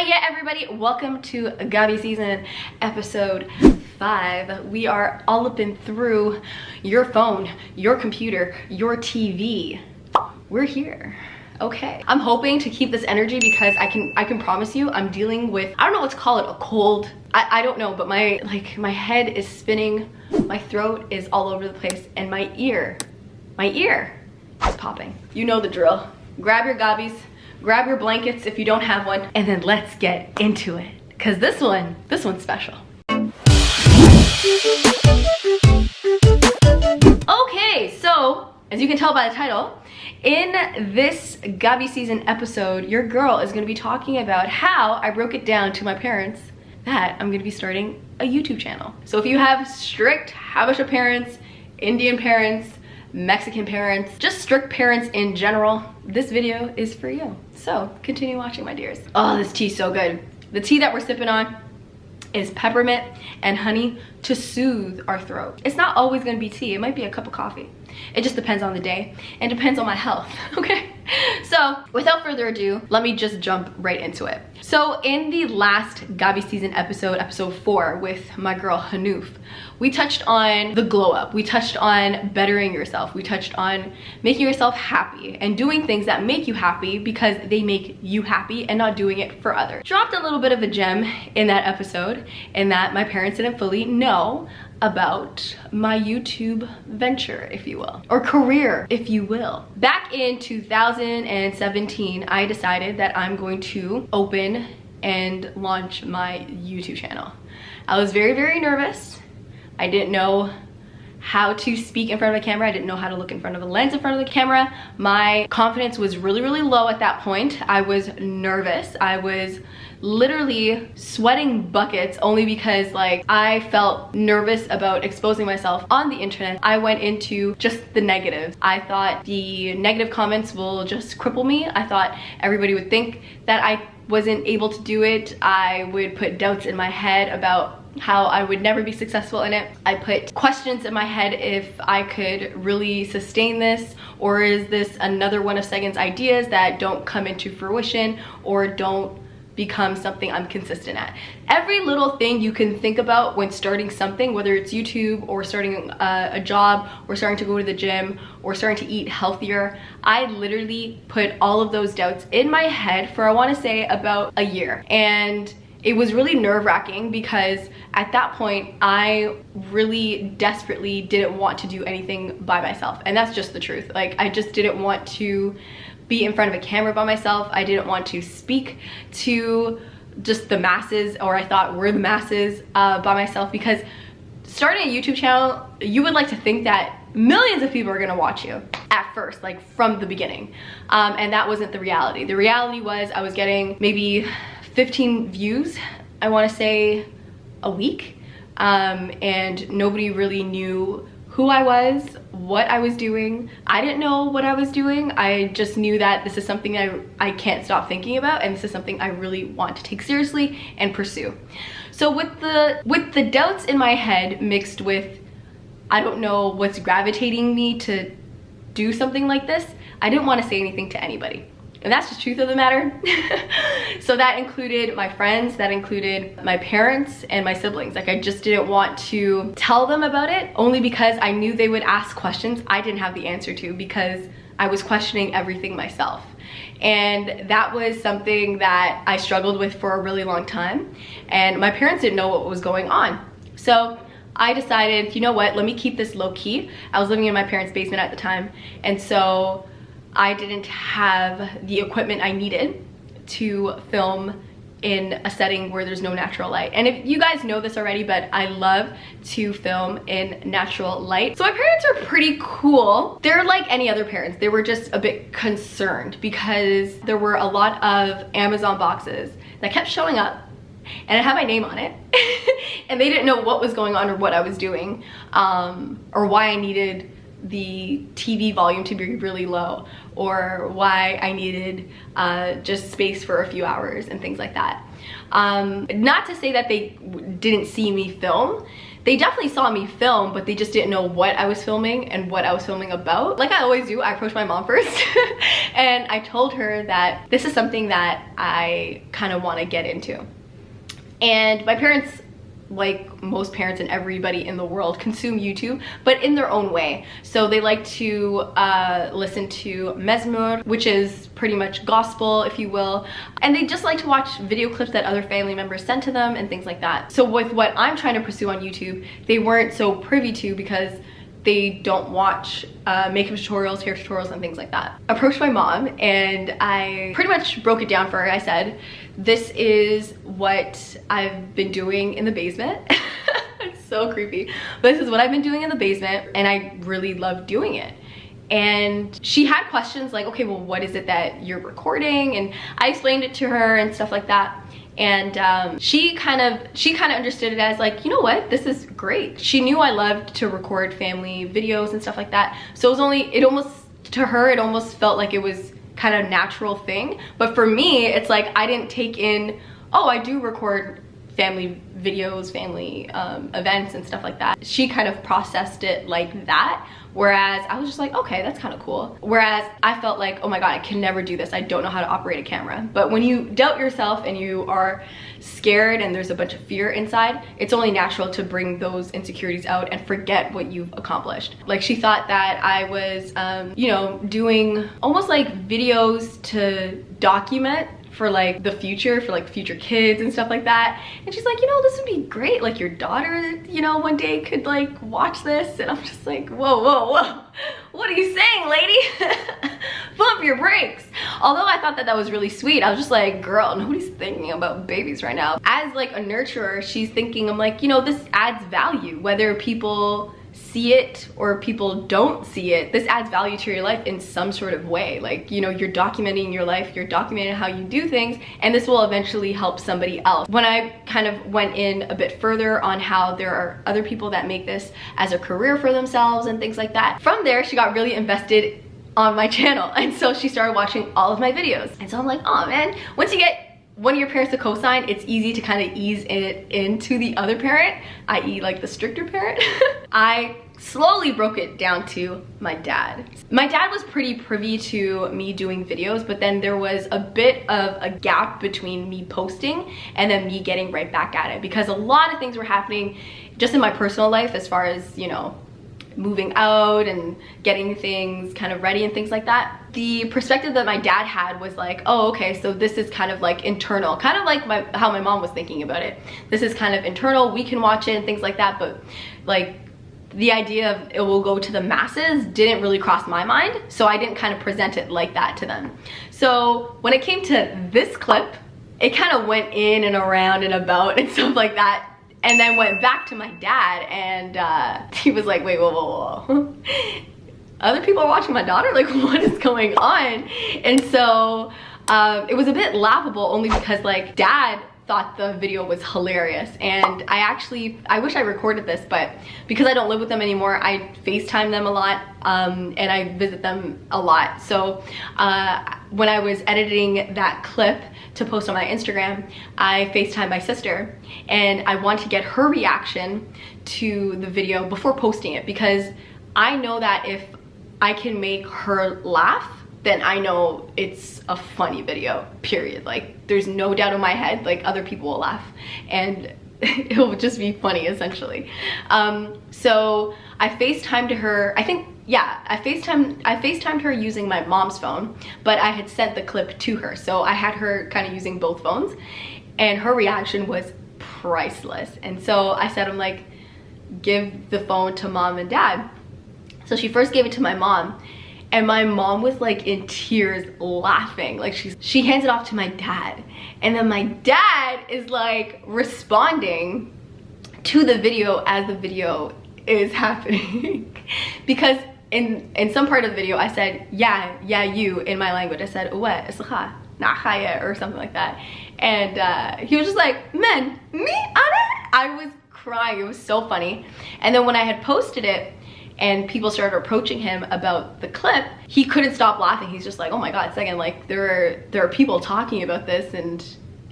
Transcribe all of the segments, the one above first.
Hiya everybody, welcome to Gabi season episode 5. We are all up and through your phone, your computer, your TV. We're here. Okay, I'm hoping to keep this energy because I can promise you I'm dealing with, I don't know what to call it, a cold. I don't know, but my head is spinning, my throat is all over the place, and my ear is popping. You know the drill. Grab your gobbies, grab your blankets if you don't have one, and then let's get into it. Cause this one's special. Okay, so as you can tell by the title, in this Gabi season episode, your girl is gonna be talking about how I broke it down to my parents that I'm gonna be starting a YouTube channel. So if you have strict Habesha parents, Indian parents, Mexican parents, just strict parents in general, this video is for you. So continue watching, my dears. Oh, this tea's so good. The tea that we're sipping on is peppermint and honey to soothe our throat. It's not always gonna be tea, it might be a cup of coffee. It just depends on the day and depends on my health, okay? So without further ado, let me just jump right into it. So in the last Gabi season episode 4 with my girl Hanoof, we touched on the glow up. We touched on bettering yourself. We touched on making yourself happy and doing things that make you happy because they make you happy and not doing it for others. Dropped a little bit of a gem in that episode in that my parents didn't fully know about my YouTube venture, if you will, or career, if you will. Back in 2017, I decided that I'm going to open and launch my YouTube channel. I was very, very nervous. I didn't know how to speak in front of a camera. I didn't know how to look in front of a lens in front of the camera. My confidence was really, really low at that point. I was nervous. I was literally sweating buckets only because I felt nervous about exposing myself on the internet. I went into just the negatives. I thought the negative comments will just cripple me. I thought everybody would think that I wasn't able to do it. I would put doubts in my head about how I would never be successful in it. I put questions in my head if I could really sustain this, or is this another one of Segen's ideas that don't come into fruition or don't become something I'm consistent at. Every little thing you can think about when starting something, whether it's YouTube or starting a job or starting to go to the gym or starting to eat healthier, I literally put all of those doubts in my head for I want to say about a year. And it was really nerve-wracking because at that point, I really desperately didn't want to do anything by myself. And that's just the truth. I just didn't want to be in front of a camera by myself. I didn't want to speak to just the masses, or I thought we're the masses by myself, because starting a YouTube channel, you would like to think that millions of people are gonna watch you at first, from the beginning. And that wasn't the reality. The reality was I was getting maybe 15 views, I wanna say, a week. And nobody really knew who I was, what I was doing. I didn't know what I was doing. I just knew that this is something I can't stop thinking about, and this is something I really want to take seriously and pursue. So with the doubts in my head mixed with I don't know what's gravitating me to do something like this, I didn't want to say anything to anybody. And that's the truth of the matter. So that included my friends, that included my parents and my siblings. I just didn't want to tell them about it, only because I knew they would ask questions I didn't have the answer to, because I was questioning everything myself. And that was something that I struggled with for a really long time. And my parents didn't know what was going on. So I decided, you know what, let me keep this low key. I was living in my parents' basement at the time. And so I didn't have the equipment I needed to film in a setting where there's no natural light. And if you guys know this already, but I love to film in natural light. So my parents are pretty cool. They're like any other parents. They were just a bit concerned because there were a lot of Amazon boxes that kept showing up and it had my name on it. And they didn't know what was going on or what I was doing, or why I needed the TV volume to be really low, or why I needed just space for a few hours and things like that. Not to say that they didn't see me film. They definitely saw me film, but they just didn't know what I was filming and what I was filming about. Like I always do, I approached my mom first and I told her that this is something that I kind of want to get into. And my parents, like most parents and everybody in the world, consume YouTube, but in their own way. So they like to listen to mezmur, which is pretty much gospel, if you will. And they just like to watch video clips that other family members send to them and things like that. So with what I'm trying to pursue on YouTube, they weren't so privy to because they don't watch makeup tutorials, hair tutorials, and things like that. Approached my mom and I pretty much broke it down for her. I said, this is what I've been doing in the basement. It's so creepy. But this is what I've been doing in the basement and I really love doing it. And she had questions like, okay, well, what is it that you're recording? And I explained it to her and stuff like that. And she kind of understood it as like, you know what, this is great. She knew I loved to record family videos and stuff like that. So to her, it almost felt like it was kind of natural thing. But for me, it's like I didn't take in, oh, I do record family videos, family events and stuff like that. She kind of processed it like that. Whereas I was just like, okay, that's kind of cool. Whereas I felt like, oh my God, I can never do this. I don't know how to operate a camera. But when you doubt yourself and you are scared and there's a bunch of fear inside, it's only natural to bring those insecurities out and forget what you've accomplished. Like she thought that I was, you know, doing almost like videos to document for like the future, for like future kids and stuff like that. And she's like, you know, this would be great. Like your daughter, you know, one day could like watch this. And I'm just like, whoa, whoa, whoa. What are you saying, lady? Pump your brakes. Although I thought that that was really sweet, I was just like, girl, nobody's thinking about babies right now. As like a nurturer, she's thinking, I'm like, you know, this adds value, whether people see it or people don't see it. This adds value to your life in some sort of way. Like, you know, you're documenting your life, you're documenting how you do things, and this will eventually help somebody else. When I kind of went in a bit further on how there are other people that make this as a career for themselves and things like that, from there she got really invested on my channel, and so she started watching all of my videos. And so I'm like, oh man, once you get one of your parents to co-sign, it's easy to kind of ease it into the other parent, i.e. like the stricter parent. I slowly broke it down to my dad. My dad was pretty privy to me doing videos, but then there was a bit of a gap between me posting and then me getting right back at it, because a lot of things were happening just in my personal life as far as, you know, moving out and getting things kind of ready and things like that. The perspective that my dad had was like, oh, okay, so this is kind of like internal, kind of like how my mom was thinking about it. This is kind of internal, we can watch it and things like that, but like the idea of it will go to the masses didn't really cross my mind, so I didn't kind of present it like that to them. So when it came to this clip, it kind of went in and around and about and stuff like that, and then went back to my dad, and he was like, wait, whoa, whoa, whoa. Other people are watching my daughter? Like, what is going on? And so it was a bit laughable, only because like dad thought the video was hilarious. And I wish I recorded this, but because I don't live with them anymore, I FaceTime them a lot, and I visit them a lot. So when I was editing that clip to post on my Instagram, I FaceTimed my sister, and I want to get her reaction to the video before posting it, because I know that if I can make her laugh, then I know it's a funny video, period. Like, there's no doubt in my head, like, other people will laugh and it will just be funny, essentially. So I FaceTimed her, I FaceTimed her using my mom's phone, but I had sent the clip to her. So I had her kind of using both phones, and her reaction was priceless. And so I said, I'm like, give the phone to mom and dad. So she first gave it to my mom, and my mom was like in tears laughing. Like she hands it off to my dad, and then my dad is like responding to the video as the video is happening. Because in some part of the video I said, yeah, you, in my language. I said, uwe, isakha, nachaya, or something like that. And he was just like, man, me, Anna? I was crying, it was so funny. And then when I had posted it, and people started approaching him about the clip, he couldn't stop laughing. He's just like, oh my God, Segen, like there are people talking about this, and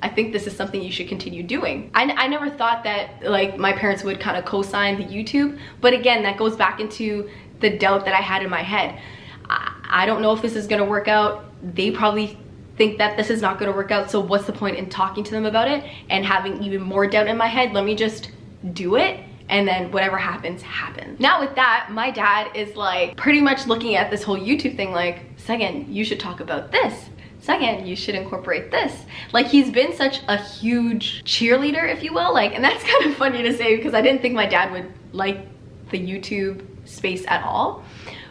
I think this is something you should continue doing. I never thought that like my parents would kind of co-sign the YouTube, but again, that goes back into the doubt that I had in my head. I don't know if this is gonna work out. They probably think that this is not gonna work out, so what's the point in talking to them about it and having even more doubt in my head? Let me just do it, and then whatever happens, happens. Now with that, my dad is like pretty much looking at this whole YouTube thing like, Segen, you should talk about this. Segen, you should incorporate this. Like, he's been such a huge cheerleader, if you will, like, and that's kind of funny to say because I didn't think my dad would like the YouTube space at all,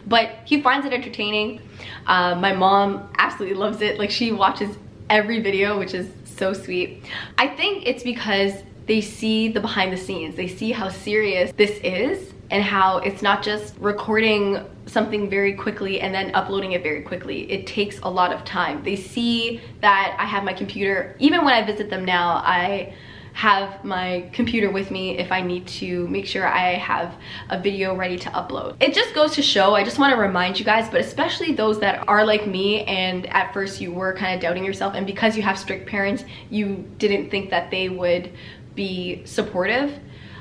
but he finds it entertaining. My mom absolutely loves it. Like, she watches every video, which is so sweet. I think it's because they see the behind the scenes. They see how serious this is and how it's not just recording something very quickly and then uploading it very quickly. It takes a lot of time. They see that I have my computer. Even when I visit them now, I have my computer with me if I need to make sure I have a video ready to upload. It just goes to show, I just want to remind you guys, but especially those that are like me and at first you were kind of doubting yourself, and because you have strict parents, you didn't think that they would be supportive.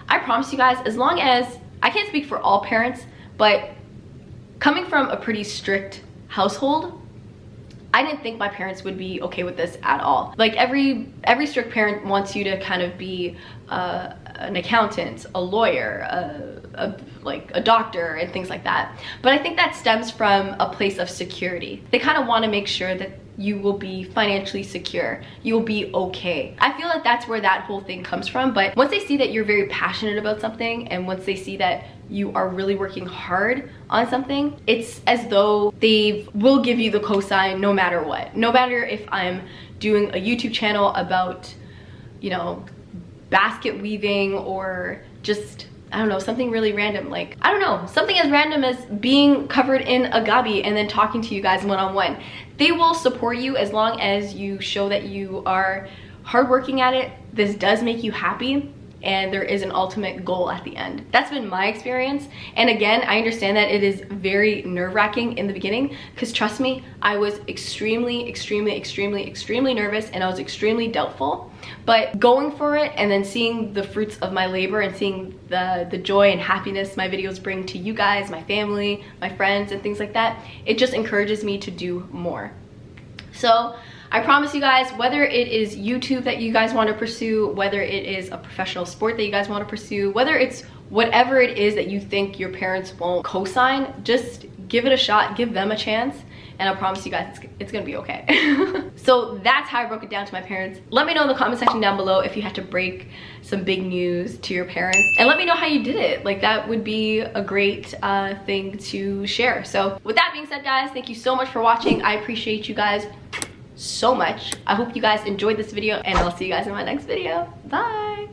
I promise you guys, as long as, I can't speak for all parents, but coming from a pretty strict household, I didn't think my parents would be okay with this at all. Like, every strict parent wants you to kind of be an accountant, a lawyer, like a doctor and things like that. But I think that stems from a place of security. They kind of want to make sure that you will be financially secure, you'll be okay. I feel like that's where that whole thing comes from. But once they see that you're very passionate about something, and once they see that you are really working hard on something, it's as though they will give you the cosign no matter what. No matter if I'm doing a YouTube channel about, you know, basket weaving, or just, I don't know, something really random, like, I don't know, something as random as being covered in a gabi and then talking to you guys one-on-one. They will support you as long as you show that you are hardworking at it, this does make you happy, and there is an ultimate goal at the end. That's been my experience. And again, I understand that it is very nerve-wracking in the beginning, because trust me, I was extremely nervous, and I was extremely doubtful. But going for it and then seeing the fruits of my labor and seeing the joy and happiness my videos bring to you guys, my family, my friends, and things like that, it just encourages me to do more. So I promise you guys, whether it is YouTube that you guys want to pursue, whether it is a professional sport that you guys want to pursue, whether it's whatever it is that you think your parents won't co-sign, just give it a shot, give them a chance, and I promise you guys it's gonna be okay. So that's how I broke it down to my parents. Let me know in the comment section down below if you had to break some big news to your parents, and let me know how you did it. Like, that would be a great thing to share. So with that being said, guys, thank you so much for watching. I appreciate you guys so much. I hope you guys enjoyed this video, and I'll see you guys in my next video. Bye.